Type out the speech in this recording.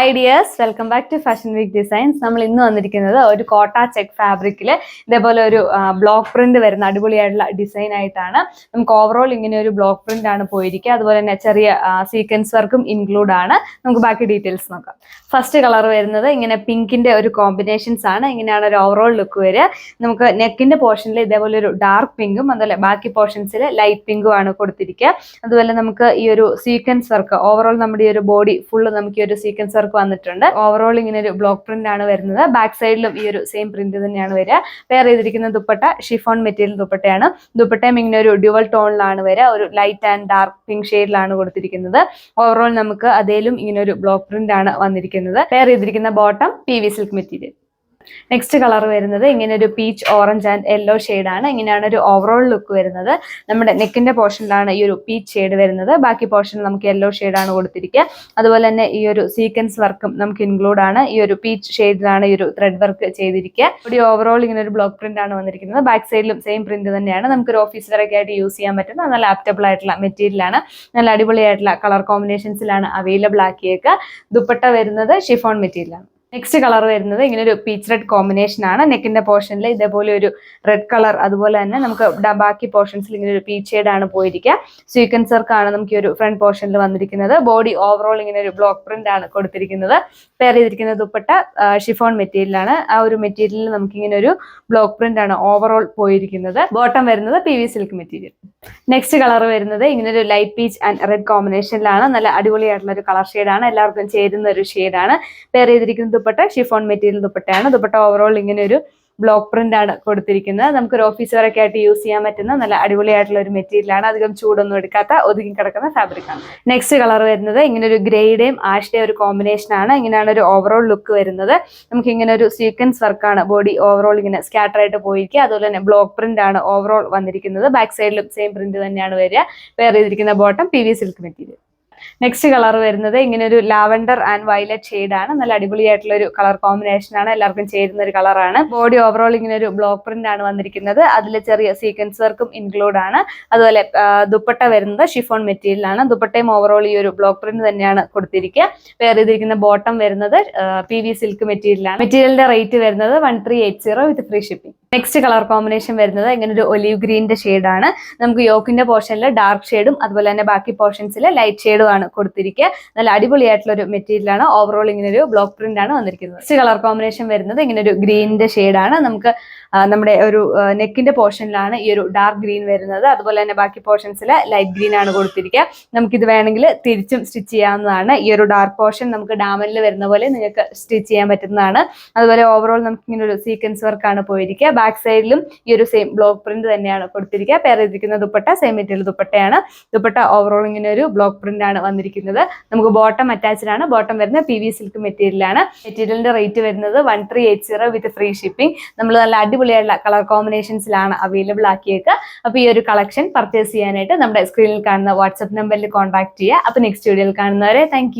Hi dears, welcome back to fashion week designs. നമ്മൾ ഇന്ന് വന്നിരിക്കുന്നത് ഒരു കോട്ട ചെക്ക് ഫാബ്രിക്കിൽ ഇതേപോലെ ഒരു ബ്ലോക്ക് പ്രിന്റ് വരുന്ന അടിപൊളിയായിട്ടുള്ള ഡിസൈൻ ആയിട്ടാണ്. നമുക്ക് ഓവറോൾ ഇങ്ങനെ ഒരു ബ്ലോക്ക് പ്രിന്റ് ആണ് പോയിരിക്കുക. അതുപോലെ തന്നെ ചെറിയ സീക്വൻസ് വർക്കും ഇൻക്ലൂഡ് ആണ്. നമുക്ക് ബാക്കി ഡീറ്റെയിൽസ് നോക്കാം. ഫസ്റ്റ് കളർ വരുന്നത് ഇങ്ങനെ പിങ്കിന്റെ ഒരു കോമ്പിനേഷൻസ് ആണ്. ഇങ്ങനെയാണ് ഒരു ഓവറോൾ ലുക്ക് വരിക. നമുക്ക് നെക്കിന്റെ പോർഷനിൽ ഇതേപോലെ ഒരു ഡാർക്ക് പിങ്കും അതുപോലെ ബാക്കി പോർഷൻസിൽ ലൈറ്റ് പിങ്കും ആണ് കൊടുത്തിരിക്കുക. അതുപോലെ നമുക്ക് ഈ ഒരു സീക്വൻസ് വർക്ക് ഓവറോൾ നമ്മുടെ ഈ ഒരു ബോഡി ഫുള്ള് നമുക്ക് ഈ ഒരു സീക്വൻസ് വർക്ക് വന്നിട്ടുണ്ട്. ഓവറോൾ ഇങ്ങനെ ഒരു ബ്ലോക്ക് പ്രിന്റ് ആണ് വരുന്നത്. ബാക്ക് സൈഡിലും ഈ ഒരു സെയിം പ്രിന്റ് തന്നെയാണ് വരിക. പെയർ ചെയ്തിരിക്കുന്ന ദുപ്പട്ട ഷിഫോൺ മെറ്റീരിയൽ ദുപ്പട്ടയാണ്. ദുപ്പട്ടയും ഇങ്ങനെ ഒരു ഡ്യുവൽ ടോണിലാണ് വരിക. ഒരു ലൈറ്റ് ആൻഡ് ഡാർക്ക് പിങ്ക് ഷെയ്ഡിലാണ് കൊടുത്തിരിക്കുന്നത്. ഓവറോൾ നമുക്ക് അതേലും ഇങ്ങനെ ഒരു ബ്ലോക്ക് പ്രിന്റ് ആണ് വന്നിരിക്കുന്നത്. പെയർ ചെയ്തിരിക്കുന്ന bottom PV silk material. Next colour വരുന്നത് ഇങ്ങനെ ഒരു പീച്ച് ഓറഞ്ച് ആൻഡ് യെല്ലോ ആണ്. ഇങ്ങനെയാണ് ഒരു ഓവറോൾ ലുക്ക് വരുന്നത്. നമ്മുടെ നെക്കിന്റെ പോർഷനിലാണ് ഈ ഒരു പീച്ച് ഷെയ്ഡ് വരുന്നത്. ബാക്കി പോർഷനിൽ നമുക്ക് യെല്ലോ ആണ് കൊടുത്തിരിക്കുക. അതുപോലെ തന്നെ ഈ ഒരു സീക്വൻസ് വർക്കും നമുക്ക് ഇൻക്ലൂഡ് ആണ്. ഈ ഒരു പീച്ച് ഷെയ്ഡിലാണ് ഈ ഒരു ത്രെഡ് വർക്ക് ചെയ്തിരിക്കുക. ഒരു ഓവറോൾ ഇങ്ങനെ ഒരു ബ്ലോക്ക് പ്രിന്റ് ആണ് വന്നിരിക്കുന്നത്. ബാക്ക് സൈഡിലും സെയിം പ്രിന്റ് തന്നെയാണ്. നമുക്ക് ഒരു ഓഫീസ് വെയർ ഒക്കെ ആയിട്ട് യൂസ് ചെയ്യാൻ പറ്റുന്ന നല്ല ആപ്റ്റബിൾ ആയിട്ടുള്ള മെറ്റീരിയൽ ആണ്. നല്ല അടിപൊളിയായിട്ടുള്ള കളർ കോമ്പിനേഷൻസിലാണ് അവൈലബിൾ ആക്കിയേക്കുക. ദുപ്പട്ട വരുന്നത് ഷിഫോൺ മെറ്റീരിയൽ ആണ്. നെക്സ്റ്റ് കളർ വരുന്നത് ഇങ്ങനെ ഒരു പീച്ച് റെഡ് കോമ്പിനേഷൻ ആണ്. നെക്കിന്റെ പോർഷനിൽ ഇതേപോലെ ഒരു റെഡ് കളർ, അതുപോലെ തന്നെ നമുക്ക് ബാക്കി പോർഷൻസിൽ ഇങ്ങനെ ഒരു പീച്ച് ഷെയ്ഡ് ആണ് പോയിരിക്കുക. സീക്വൻസ് വർക്ക് ആണ് നമുക്ക് ഈ ഒരു ഫ്രണ്ട് പോർഷനിൽ വന്നിരിക്കുന്നത്. ബോഡി ഓവറോൾ ഇങ്ങനെ ഒരു ബ്ലോക്ക് പ്രിന്റ് ആണ് കൊടുത്തിരിക്കുന്നത്. പെയർ ചെയ്തിരിക്കുന്ന ദുപ്പട്ട ഷിഫോൺ മെറ്റീരിയൽ ആണ്. ആ ഒരു മെറ്റീരിയലിൽ നമുക്ക് ഇങ്ങനെ ഒരു ബ്ലോക്ക് പ്രിന്റ് ആണ് ഓവറോൾ പോയിരിക്കുന്നത്. ബോട്ടം വരുന്നത് PV silk material. Next colour വരുന്നത് ഇങ്ങനെ ഒരു ലൈറ്റ് പീച്ച് ആൻഡ് റെഡ് കോമ്പിനേഷനിലാണ്. നല്ല അടിപൊളിയായിട്ടുള്ള ഒരു കളർ ഷെയ്ഡാണ്. എല്ലാവർക്കും ചേരുന്ന ഒരു ഷെയ്ഡാണ്. പെയർ ചെയ്തിരിക്കുന്ന ദുപ്പട്ട ഷിഫോൺ മെറ്റീരിയൽ ദുപ്പട്ടയാണ്. ദുപ്പട്ട ഓവറോൾ ഇങ്ങനെ ഒരു ബ്ലോക്ക് പ്രിന്റ് ആണ് കൊടുത്തിരിക്കുന്നത്. നമുക്ക് ഒരു ഓഫീസ് വെയർ ഒക്കെ ആയിട്ട് യൂസ് ചെയ്യാൻ പറ്റുന്ന നല്ല അടിപൊളിയായിട്ടുള്ള ഒരു മെറ്റീരിയൽ ആണ്. അധികം ചൂടൊന്നും എടുക്കാത്ത ഒതുങ്ങി കിടക്കുന്ന ഫാബ്രിക് ആണ്. നെക്സ്റ്റ് കളർ വരുന്നത് ഇങ്ങനെ ഒരു ഗ്രേയുടെയും ആഷിന്റെയും ഒരു കോമ്പിനേഷൻ ആണ്. ഇങ്ങനെയാണ് ഒരു ഓവറോൾ ലുക്ക് വരുന്നത്. നമുക്ക് ഇങ്ങനെ ഒരു സീക്വൻസ് വർക്കാണ് ബോഡി ഓവറോൾ ഇങ്ങനെ സ്കാറ്റർ ആയിട്ട് പോയിരിക്കുക. അതുപോലെ തന്നെ ബ്ലോക്ക് പ്രിന്റ് ആണ് ഓവറോൾ വന്നിരിക്കുന്നത്. ബാക്ക് സൈഡിലും സെയിം പ്രിന്റ് തന്നെയാണ് വരിക. പെയർ ചെയ്തിരിക്കുന്ന bottom PV silk material. Next colour വരുന്നത് ഇങ്ങനെ ഒരു ലാവൻഡർ ആൻഡ് വയലറ്റ് ആണ്. നല്ല അടിപൊളിയായിട്ടുള്ള ഒരു കളർ കോമ്പിനേഷൻ ആണ്. എല്ലാവർക്കും ചേരുന്ന ഒരു കളറാണ്. ബോഡി ഓവറോൾ ഇങ്ങനെ ഒരു ബ്ലോക്ക് പ്രിന്റ് ആണ് വന്നിരിക്കുന്നത്. അതിൽ ചെറിയ സീക്വൻസ് വർക്കും ഇൻക്ലൂഡ് ആണ്. അതുപോലെ ദുപ്പട്ട വരുന്നത് ഷിഫോൺ മെറ്റീരിയൽ ആണ്. ദുപ്പട്ടയും ഓവറോൾ ഈ ഒരു ബ്ലോക്ക് പ്രിന്റ് തന്നെയാണ് കൊടുത്തിരിക്കുക. പെയർ ചെയ്തിരിക്കുന്ന ബോട്ടം വരുന്നത് PV സിൽക്ക് മെറ്റീരിയൽ ആണ്. മെറ്റീരിയലിന്റെ റേറ്റ് വരുന്നത് 1380 വിത്ത് free shipping. Next colour combination വരുന്നത് ഇങ്ങനെ ഒരു ഒലീവ് ഗ്രീനിന്റെ ആണ്. നമുക്ക് യോക്കിന്റെ പോർഷനിൽ ഡാർക്ക് ഷെയ്ഡും അതുപോലെ തന്നെ ബാക്കി പോർഷൻസിൽ ലൈറ്റ് ഷെയ്ഡും ആണ് കൊടുത്തിരിക്കുക. നല്ല അടിപൊളിയായിട്ടുള്ള ഒരു മെറ്റീരിയൽ ആണ്. ഓവറോൾ ഇങ്ങനെ ഒരു ബ്ലോക്ക് പ്രിന്റ് ആണ് വന്നിരിക്കുന്നത്. നെക്സ്റ്റ് കളർ കോമ്പിനേഷൻ വരുന്നത് ഇങ്ങനെ ഒരു ഗ്രീനിന്റെ ആണ്. നമുക്ക് നമ്മുടെ ഒരു നെക്കിന്റെ പോർഷനിലാണ് ഈ ഒരു ഡാർക്ക് ഗ്രീൻ വരുന്നത്. അതുപോലെ തന്നെ ബാക്കി പോർഷൻസിൽ ലൈറ്റ് ഗ്രീൻ ആണ് കൊടുത്തിരിക്കുക. നമുക്കിത് വേണമെങ്കിൽ തിരിച്ചും സ്റ്റിച്ച് ചെയ്യാവുന്നതാണ്. ഈ ഒരു ഡാർക്ക് പോർഷൻ നമുക്ക് ഡാമനിൽ വരുന്ന പോലെ നിങ്ങൾക്ക് സ്റ്റിച്ച് ചെയ്യാൻ പറ്റുന്നതാണ്. അതുപോലെ ഓവറോൾ നമുക്ക് ഇങ്ങനെ ഒരു സീക്വൻസ് വർക്കാണ് പോയിരിക്കുക. ബാക്ക് സൈഡിലും ഈ ഒരു സെയിം ബ്ലോക്ക് പ്രിന്റ് തന്നെയാണ് കൊടുത്തിരിക്കുക. പെയർ ചെയ്തിരിക്കുന്ന ദുപ്പട്ട സെയിം മെറ്റീരിയൽ ദുപ്പട്ടയാണ്. ദുപ്പട്ട ഓവറോൾ ഇങ്ങനെ ഒരു ബ്ലോക്ക് പ്രിന്റ് ആണ് വന്നിരിക്കുന്നത്. നമുക്ക് ബോട്ടം അറ്റാച്ച്ഡ് ആണ്. ബോട്ടം വരുന്നത് PV സിൽക്ക് മെറ്റീരിയൽ ആണ്. മെറ്റീരിയലിന്റെ റേറ്റ് വരുന്നത് 1380 വിത്ത് ഫ്രീ ഷിപ്പിംഗ്. നമ്മൾ നല്ല അടിപൊളിയായിട്ടുള്ള കളർ കോമ്പിനേഷൻസിലാണ് അവൈലബിൾ ആക്കിയേക്കുക. അപ്പൊ ഈ ഒരു കളക്ഷൻ പർച്ചേസ് ചെയ്യാനായിട്ട് നമ്മുടെ സ്ക്രീനിൽ കാണുന്ന വാട്സ്ആപ്പ് നമ്പറിൽ കോൺടാക്ട് ചെയ്യുക. അപ്പൊ നെക്സ്റ്റ് വീഡിയോയിൽ കാണുന്നവരെ താങ്ക്